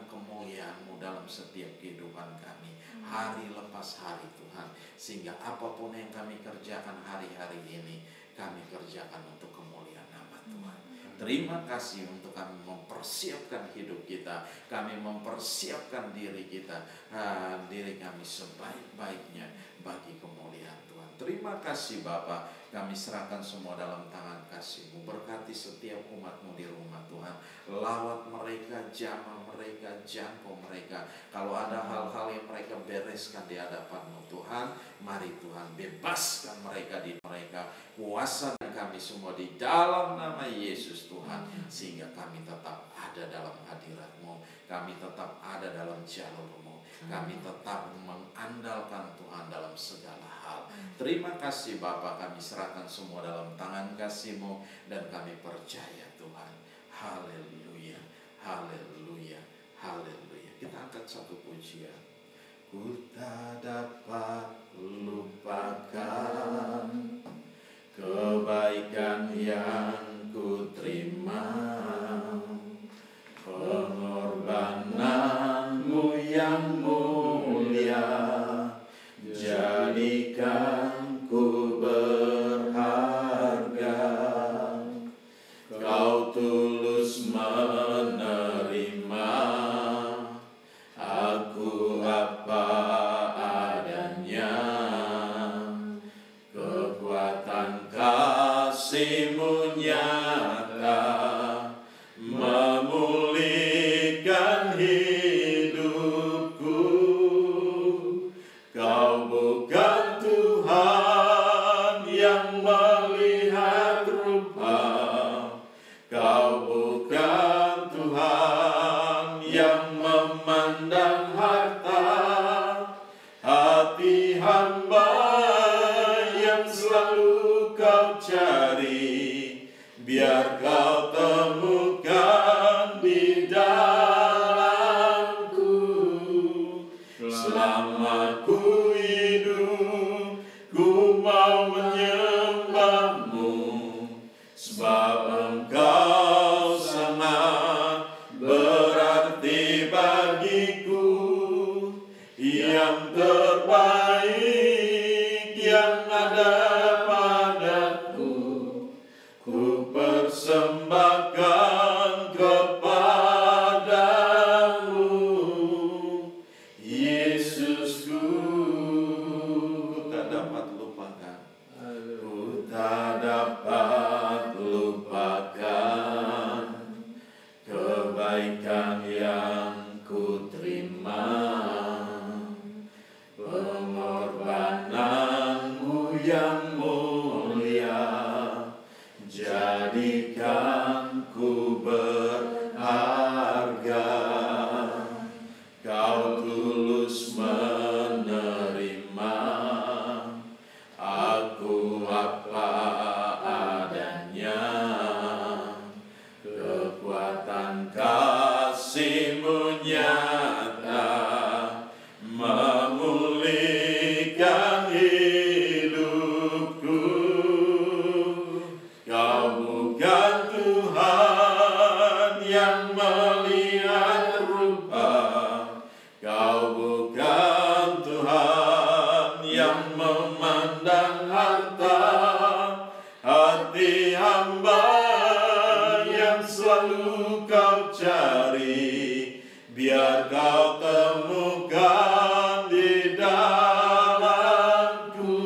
kemuliaan-Mu dalam setiap kehidupan kami, hari lepas hari Tuhan. Sehingga apapun yang kami kerjakan hari-hari ini, kami kerjakan untuk kemuliaan nama Tuhan. Terima kasih untuk kami mempersiapkan hidup kita. Kami mempersiapkan diri kita, diri kami sebaik-baiknya bagi kemuliaan Tuhan. Terima kasih Bapa. Kami serahkan semua dalam tangan kasih-Mu. Berkati setiap umat-Mu di rumah Tuhan. Lawat mereka, jamah mereka, jangkau mereka. Kalau ada hal-hal yang mereka bereskan di hadapan-Mu Tuhan, mari Tuhan bebaskan mereka di mereka. Kuasa dan kami semua di dalam nama Yesus Tuhan. Sehingga kami tetap ada dalam hadirat-Mu. Kami tetap ada dalam jalur-Mu. Kami tetap mengandalkan Tuhan dalam segala hal. Terima kasih Bapa, kami serahkan semua dalam tangan kasih-Mu dan kami percaya Tuhan. Haleluya, haleluya, haleluya. Kita angkat satu pujian. Ku tak dapat lupakan kebaikan yang ku terima, pengorbanan-Mu yang mulia, jadikan ku berharga. Kau tulus menerima aku apa adanya. Kekuatan kasih-Mu nyata, memulihkan hidupku. Kau bukan Tuhan yang melihat rupa, Kau bukan Tuhan yang memandang harta. Hati hamba yang selalu Kau cari, biar Kau temukan di dalamku. Selama ku hidup, ku mau menyembah-Mu, sebab Engkau sangat berarti bagiku. Yang terbaik yang ada padaku, ku persembahkan kepadamu. Yesusku, ku tak dapat lupakan, ku tak dapat lupakan kebaikan yang ku terima, Kau temukan di dalamku,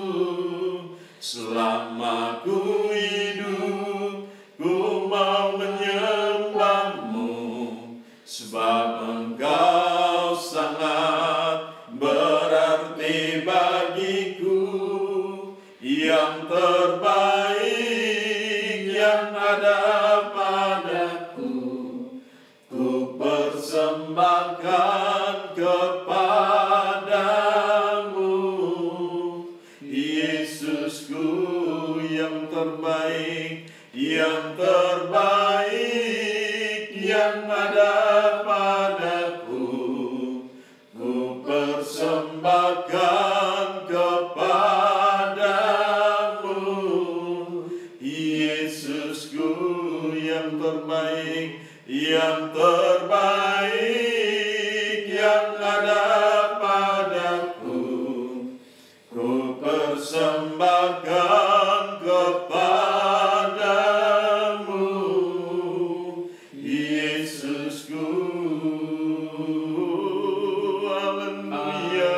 selama ku hidup, ku mau menyembahmu, sebab Engkau sangat berarti bagiku. Yang terbaik yang ada padaku, ku persembahkan kepadamu. Yesusku yang terbaik, yang terbaik yang ada padaku, ku persembahkan kepadamu. Yesusku yang terbaik, yang terbaik yang ada padaku, ku persembahkan kepadamu. Yesusku, haleluya,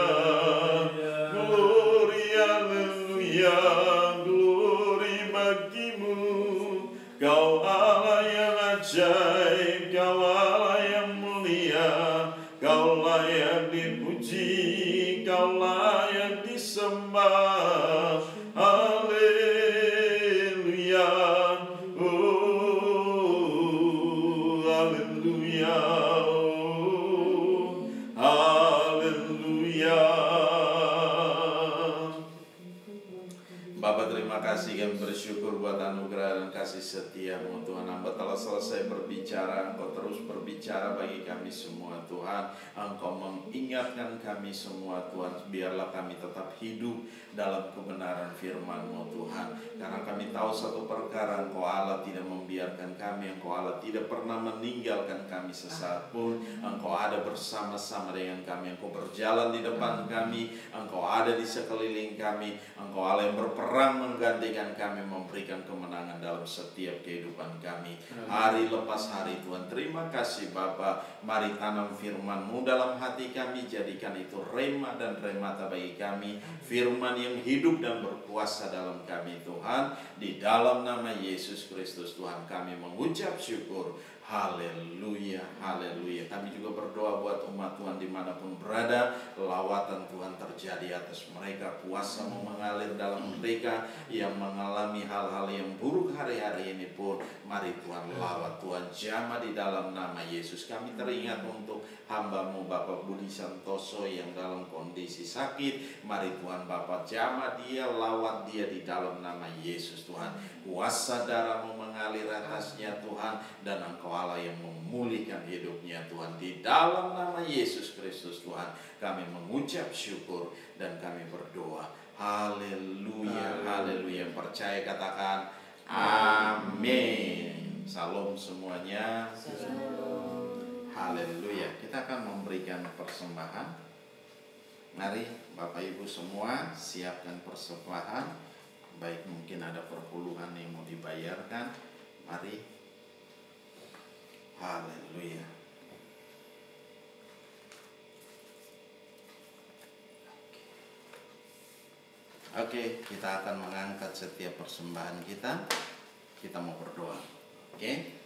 glory, haleluya, glory bagimu. Kau Allah yang ajaib, Kau Allah yang mulia, Kau layak dipuji, Kau layak disembah. Haleluya, oh haleluya, oh haleluya. Bapa, terima kasih, kami bersyukur buat anugerah dan kasih setia-Mu Tuhan. Hamba telah selesai berbicara, Engkau terus berbicara bagi kami semua Tuhan. Engkau mengingatkan kami semua Tuhan, biarlah kami tetap hidup dalam kebenaran firman-Mu Tuhan. Karena kami tahu satu perkara, Engkau Allah tidak membiarkan kami, Engkau Allah tidak pernah meninggalkan kami sesaat pun. Engkau ada bersama-sama dengan kami, Engkau berjalan di depan kami, Engkau ada di sekeliling kami, Engkau Allah yang berperang menggantikan kami, memberikan kemenangan dalam setiap kehidupan kami hari lepas hari Tuhan. Terima kasih Bapa. Mari tanam firman-Mu dalam hati kami, jadikan itu rema dan remata bagi kami, firman yang hidup dan berkuasa dalam kami Tuhan. Di dalam nama Yesus Kristus Tuhan kami mengucap syukur. Haleluya, haleluya. Kami juga berdoa buat umat Tuhan dimanapun berada, lawatan Tuhan terjadi atas mereka, kuasa-Mu mengalir dalam mereka yang mengalami hal-hal yang buruk hari-hari ini pun. Mari Tuhan lawat, Tuhan jamah di dalam nama Yesus. Kami teringat untuk hamba-Mu Bapak Budi Santoso yang dalam kondisi sakit. Mari Tuhan Bapak jamah dia, lawat dia di dalam nama Yesus Tuhan. Kuasa darah-Mu mengalir atasnya Tuhan, dan Engkau Allah yang memulihkan hidupnya Tuhan. Di dalam nama Yesus Kristus Tuhan kami mengucap syukur dan kami berdoa. Haleluya, haleluya. Percaya katakan amin. Salam semuanya. Haleluya. Kita akan memberikan persembahan. Mari Bapak Ibu semua siapkan persembahan. Baik mungkin ada perpuluhan yang mau dibayarkan. Mari. Haleluya. Oke, kita akan mengangkat setiap persembahan kita. Kita mau berdoa. Oke.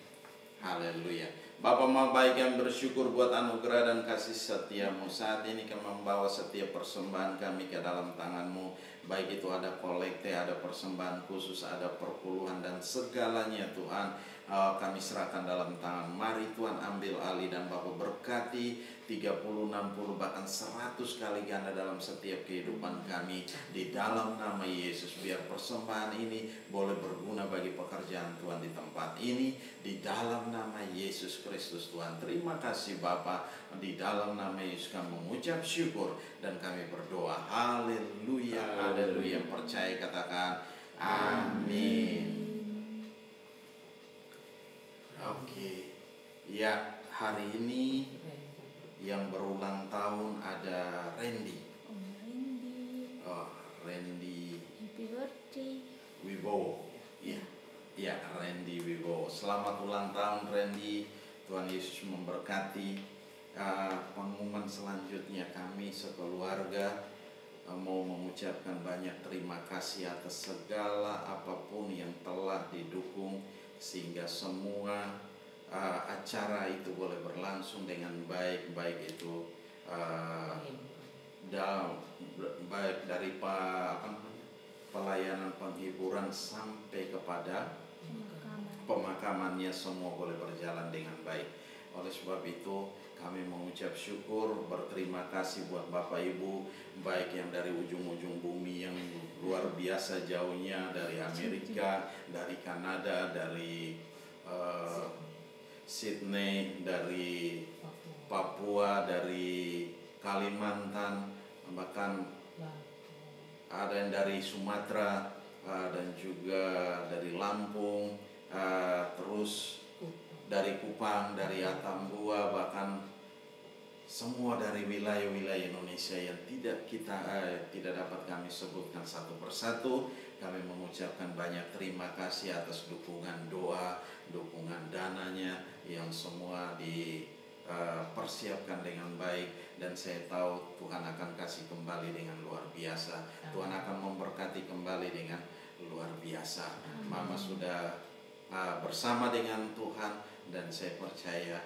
Haleluya. Bapa mau baik yang bersyukur buat anugerah dan kasih setia-Mu. Saat ini kami membawa setiap persembahan kami ke dalam tangan-Mu. Baik itu ada kolekte, ada persembahan khusus, ada perpuluhan dan segalanya Tuhan. Kami serahkan dalam tangan. Mari Tuhan ambil alih dan Bapa berkati 30, 60 bahkan 100 kali ganda dalam setiap kehidupan kami. Di dalam nama Yesus, biar persembahan ini boleh berguna bagi pekerjaan Tuhan di tempat ini. Di dalam nama Yesus Kristus Tuhan. Terima kasih Bapa. Di dalam nama Yesus kami mengucap syukur dan kami berdoa. Haleluya, haleluya. Percaya katakan amin. Oke. Ya, hari ini yang berulang tahun ada Randy. Oh, Randy Wibowo. Ya, Randy Wibowo. Selamat ulang tahun Randy. Tuhan Yesus memberkati. pengumuman selanjutnya, kami sekeluarga mau mengucapkan banyak terima kasih atas segala apapun yang telah didukung sehingga semua acara itu boleh berlangsung dengan baik, baik itu baik dari pelayanan penghiburan sampai kepada pemakamannya, semua boleh berjalan dengan baik. Oleh sebab itu kami mengucap syukur, berterima kasih buat Bapak Ibu, baik yang dari ujung-ujung bumi yang luar biasa jauhnya, dari Amerika, dari Kanada, dari Sydney, dari Papua, dari Kalimantan, bahkan ada yang dari Sumatera, dan juga dari Lampung, terus dari Kupang, dari Atambua, bahkan semua dari wilayah-wilayah Indonesia yang tidak dapat kami sebutkan satu persatu. Kami mengucapkan banyak terima kasih atas dukungan doa, dukungan dananya yang semua dipersiapkan dengan baik, dan saya tahu Tuhan akan kasih kembali dengan luar biasa. Tuhan akan memberkati kembali dengan luar biasa. Mama sudah bersama dengan Tuhan, dan saya percaya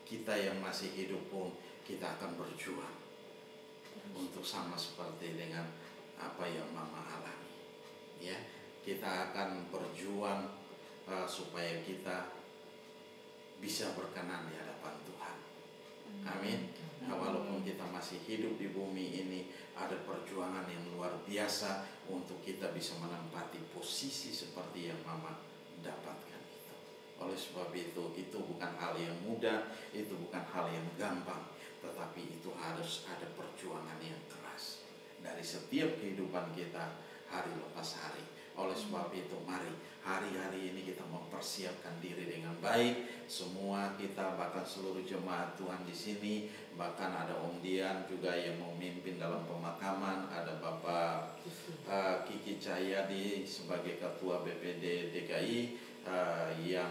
kita yang masih hidup pun kita akan berjuang untuk sama seperti dengan apa yang Mama alami. Ya, kita akan berjuang supaya kita bisa berkenan di hadapan Tuhan. Amin. Nah, walaupun kita masih hidup di bumi ini, ada perjuangan yang luar biasa untuk kita bisa menempati posisi seperti yang Mama dapatkan. Oleh sebab itu bukan hal yang mudah, itu bukan hal yang gampang, tetapi itu harus ada perjuangan yang keras dari setiap kehidupan kita hari lepas hari. Oleh sebab itu mari hari-hari ini kita mempersiapkan diri dengan baik. Semua kita, bahkan seluruh jemaat Tuhan di sini, bahkan ada Om Dian juga yang memimpin dalam pemakaman, ada Bapak Kiki Cahyadi sebagai Ketua BPD DKI yang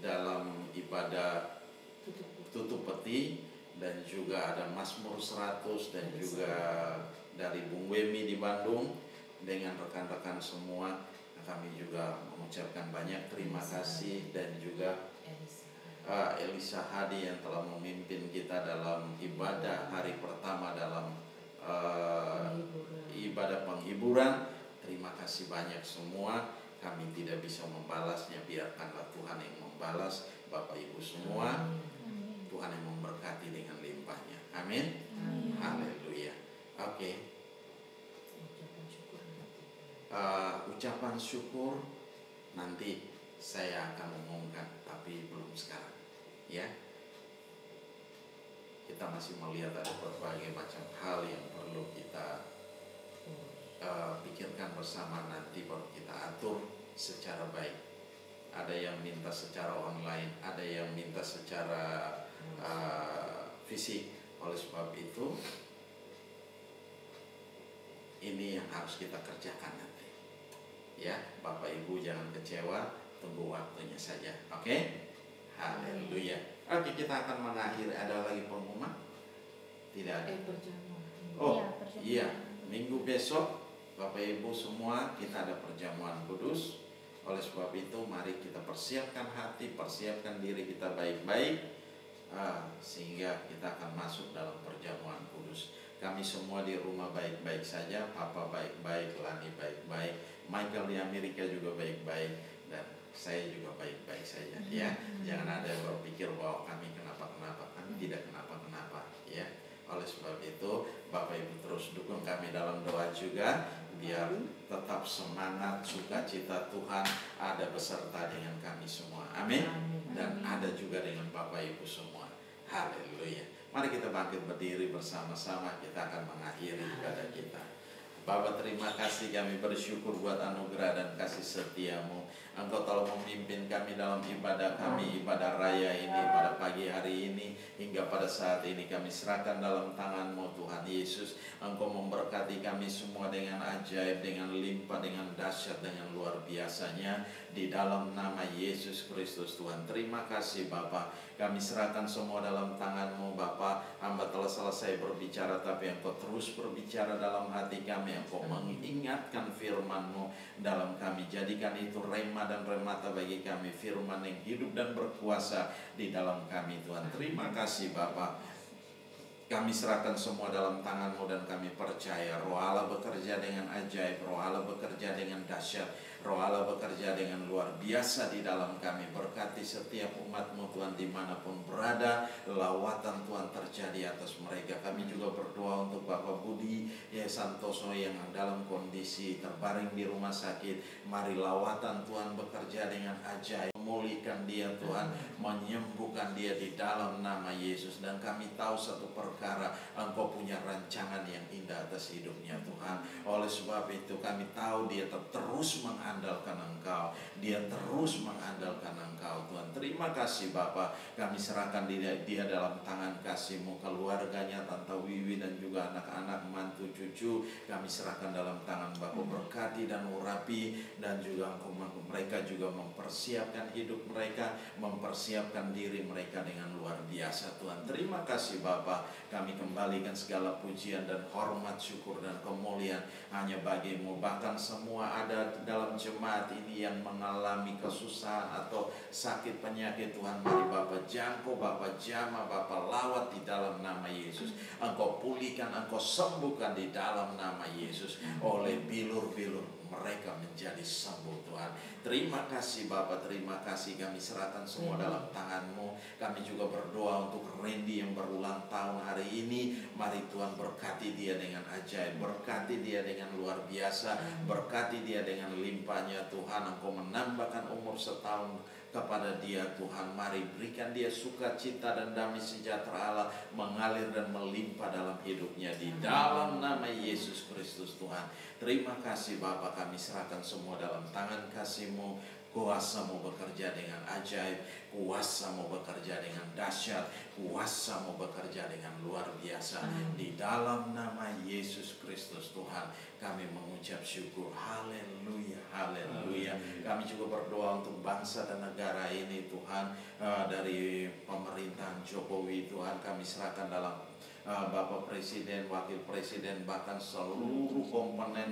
dalam ibadah tutup peti, dan juga ada Mazmur 100, dan juga dari Bung Wemi di Bandung dengan rekan-rekan semua. Kami juga mengucapkan banyak terima kasih, dan juga Elisa Hadi yang telah memimpin kita dalam ibadah hari pertama dalam ibadah penghiburan. Terima kasih banyak semua. Kami tidak bisa membalasnya, biarkanlah Tuhan yang membalas. Bapak Ibu semua, Tuhan yang memberkati dengan limpahnya. Amin. Haleluya. Oke. Ucapan syukur nanti saya akan umumkan, tapi belum sekarang. Ya. Kita masih melihat ada berbagai macam hal yang perlu kita pikirkan bersama, nanti baru kita atur secara baik. Ada yang minta secara online, ada yang minta secara fisik. Oleh sebab itu ini yang harus kita kerjakan nanti. Ya, Bapak Ibu jangan kecewa, tunggu waktunya saja. Oke? Haleluya. Oke, kita akan mengakhiri. Ada lagi pengumuman? Tidak ada. Oh, iya. Minggu besok Bapak Ibu semua kita ada perjamuan kudus. Oleh sebab itu mari kita persiapkan hati, persiapkan diri kita baik-baik, sehingga kita akan masuk dalam perjamuan kudus. Kami semua di rumah baik-baik saja, Papa baik-baik, Lani baik-baik, Michael di Amerika juga baik-baik, dan saya juga baik-baik saja. Ya, jangan ada yang berpikir bahwa kami kenapa-kenapa. Kami tidak kenapa-kenapa. Ya. Oleh sebab itu Bapak Ibu terus dukung kami dalam doa juga, biar tetap semangat, sukacita Tuhan ada beserta dengan kami semua. Amin. Dan ada juga dengan Bapak Ibu semua. Haleluya. Mari kita bangkit berdiri bersama-sama, kita akan mengakhiri ibadah kita. Bapa, terima kasih, kami bersyukur buat anugerah dan kasih setiamu. Engkau telah memimpin kami dalam ibadah kami, ibadah raya ini pada pagi hari ini. Hingga pada saat ini kami serahkan dalam tangan-Mu Tuhan Yesus. Engkau memberkati kami semua dengan ajaib, dengan limpah, dengan dahsyat, dengan luar biasanya. Di dalam nama Yesus Kristus Tuhan. Terima kasih Bapa. Kami serahkan semua dalam tangan-Mu Bapa. Hamba telah selesai berbicara, tapi Engkau terus berbicara dalam hati kami. Engkau mengingatkan firman-Mu dalam kami. Jadikan itu rema dan remata bagi kami. Firman yang hidup dan berkuasa di dalam kami Tuhan. Terima kasih Bapa. Kami serahkan semua dalam tangan-Mu dan kami percaya Roh Allah bekerja dengan ajaib, Roh Allah bekerja dengan dahsyat, Roh Allah bekerja dengan luar biasa di dalam kami. Berkati setiap umat-Mu Tuhan dimanapun berada. Lawatan Tuhan terjadi atas mereka. Kami juga berdoa untuk Bapak Budi Santoso yang dalam kondisi terbaring di rumah sakit. Mari lawatan Tuhan bekerja dengan ajaib, memulihkan dia Tuhan, menyembuhkan dia di dalam nama Yesus. Dan kami tahu satu perkara, Engkau punya rancangan yang indah atas hidupnya Tuhan. Oleh sebab itu kami tahu dia terus mengandalkan Engkau, dia terus mengandalkan Engkau Tuhan. Terima kasih Bapa. Kami serahkan dia dalam tangan kasih-Mu, keluarganya, Tante Wiwi dan juga anak-anak, mantu, cucu. Kami serahkan dalam tangan Bapa. Berkati dan urapi, dan juga mereka juga mempersiapkan hidup mereka, mempersiapkan diri mereka dengan luar biasa Tuhan. Terima kasih Bapa. Kami kembalikan segala pujian dan hormat, syukur dan kemuliaan hanya bagi-Mu. Bahkan semua ada dalam jemaat ini yang mengalami kesusahan atau sakit penyakit Tuhan, mari Bapa jangkau, Bapa jamah, Bapa lawat di dalam nama Yesus. Engkau pulihkan, Engkau sembuhkan di dalam nama Yesus. Oleh bilur-bilur mereka menjadi sembuh Tuhan. Terima kasih Bapa, terima kasih. Kami serahkan semua dalam tangan-Mu. Kami juga berdoa untuk Randy yang berulang tahun hari ini. Mari Tuhan berkati dia dengan ajaib, berkati dia dengan luar biasa, berkati dia dengan limpahnya Tuhan. Engkau menambahkan umur setahun kepada dia Tuhan. Mari berikan dia sukacita dan damai sejahtera Allah mengalir dan melimpah dalam hidupnya di dalam nama Yesus Kristus Tuhan. Terima kasih Bapa, kami serahkan semua dalam tangan kasih-Mu. Kuasa-Mu bekerja dengan ajaib, kuasa-Mu bekerja dengan dahsyat, kuasa-Mu bekerja dengan luar biasa. Di dalam nama Yesus Kristus Tuhan, kami mengucap syukur. Haleluya, haleluya. Kami juga berdoa untuk bangsa dan negara ini Tuhan. Dari pemerintahan Jokowi Tuhan, kami serahkan dalam Bapak Presiden, Wakil Presiden, bahkan seluruh komponen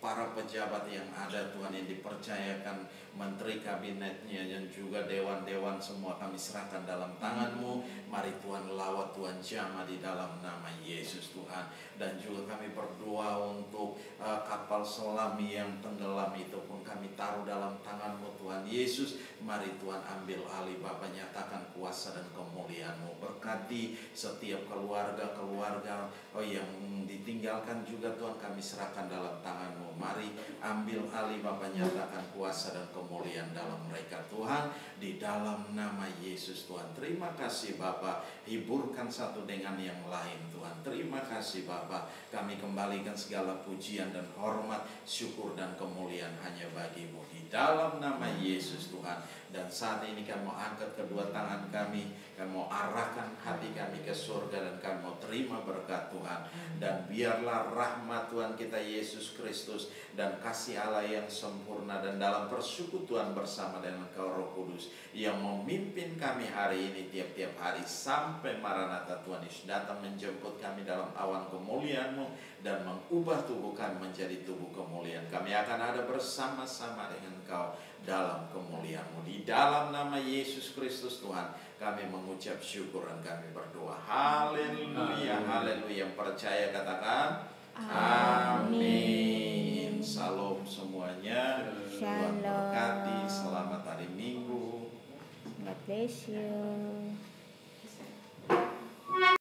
para pejabat yang ada Tuhan, yang dipercayakan, menteri kabinetnya dan juga dewan-dewan, semua kami serahkan dalam tangan-Mu. Mari Tuhan lawat, Tuhan jamah di dalam nama Yesus Tuhan. Dan juga kami berdoa untuk kapal selam yang tenggelam itu pun kami taruh dalam tangan-Mu Tuhan Yesus. Mari Tuhan ambil alih Bapa, nyatakan kuasa dan kemuliaan-Mu. Berkati setiap keluarga-keluarga yang ditinggalkan juga Tuhan, kami serahkan dalam tangan-Mu. Mari ambil alih Bapa, nyatakan kuasa dan kemuliaan dalam mereka Tuhan, di dalam nama Yesus Tuhan. Terima kasih Bapa, hiburkan satu dengan yang lain Tuhan. Terima kasih Bapa, kami kembalikan segala pujian dan hormat, syukur dan kemuliaan hanya bagi-Mu di dalam nama Yesus Tuhan. Dan saat ini kami mau angkat kedua tangan kami mau arahkan hati kami ke surga, dan kami mau terima berkat Tuhan. Dan biarlah rahmat Tuhan kita Yesus Kristus dan kasih Allah yang sempurna dan dalam persekutuan bersama dengan Engkau Roh Kudus yang memimpin kami hari ini tiap-tiap hari sampai Maranatha Tuhan Yesus datang menjemput kami dalam awan kemuliaan-Mu dan mengubah tubuh kami menjadi tubuh kemuliaan. Kami akan ada bersama-sama dengan Engkau dalam kemuliaan-Mu. Di dalam nama Yesus Kristus Tuhan, kami mengucap syukur dan kami berdoa. Haleluya, haleluya. Yang percaya katakan amin. Salam semuanya. Tuhan berkati. Selamat hari Minggu. God bless you.